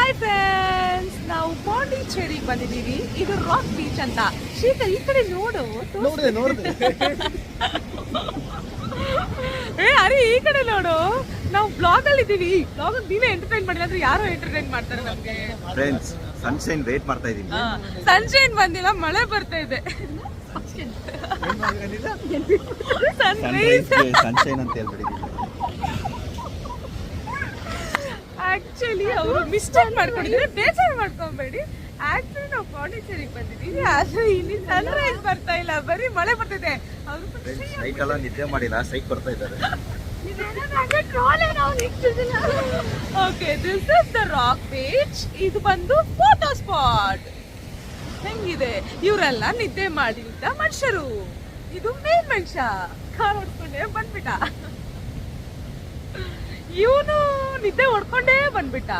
Hi friends, ನಾವು ಪಾಂಡಿಚೇರಿಗೆ ಬಂದಿದ್ದೀವಿ. ಇದು ರಾಕ್ ಬೀಚ್ ಅಂತ. ಶೀತಲ್ ಈ ಕಡೆ ನೋಡು. ನೋಡಿದೆ ಏ ಅರೆ ಈ ಕಡೆ ನೋಡು. ನಾವು ಬ್ಲಾಗ್ ಅಲ್ಲಿ ಇದೀವಿ. ಬ್ಲಾಗ್ ನೀವೇ ಎಂಟರ್ಟೈನ್ ಮಾಡಿಲ್ಲ ಅಂದ್ರೆ ಯಾರೋ ಎಂಟರ್ಟೈನ್ ಮಾಡ್ತಾರೆ ನಮ್ಗೆ. ಫ್ರೆಂಡ್ಸ್, ಸನ್ಶೈನ್ ವೇಟ್ ಮಾಡ್ತಾ ಇದೀನಿ. ಸನ್ಶೈನ್ ಬಂದಿಲ್ಲ, ಮಳೆ ಬರ್ತಾ ಇದೆ. ಸನ್ಶೈನ್ ಅಂತ ಹೇಳ್ಬಿಟ್ಟಿದ್ದೀನಿ. ಆಕ್ಚುಲಿ ಅವರು ಮಿಸ್ಟೇಕ್ ಮಾಡ್ಕೊಂಡಿದ್ರೆ ಬೇಜಾರು ಮಾಡ್ಕೊಂಬೇಡಿ. ಆಕ್ಚುಲಿ ನಾವು ಪಾಂಡಿಚೇರಿಗೆ ಬಂದಿದ್ದೀವಿ, ಆದ್ರೆ ಇಲ್ಲಿ ಸನ್ರೈಸ್ ಬರ್ತಾ ಇಲ್ಲ, ಬರೀ ಮಳೆ ಬರ್ತಿದೆ. ಸೈಟ್ ಎಲ್ಲ ನಿದ್ದೆ ಮಾಡಿಲ್ಲ, ಸೈಟ್ ಬರ್ತಾ ಇದ್ದಾರೆ. Okay, this is the rock beach. ಇದು ಬಂದು ಫೋಟೋ ಸ್ಪಾಟ್. ಹೆಂಗಿದೆ, ಇವರೆಲ್ಲ ನಿದ್ದೆ ಮಾಡಿದ್ದ ಮನುಷ್ಯರು. ಇದು ಮೇನ್ ಮನುಷ್ಯ ಕಾರ್ ಹೊಡ್ಕೊಂಡೇ ಬಂದ್ಬಿಟ್ಟ. ಇವನು ನಿದ್ದೆ ಹೊಡ್ಕೊಂಡೇ ಬಂದ್ಬಿಟ್ಟ.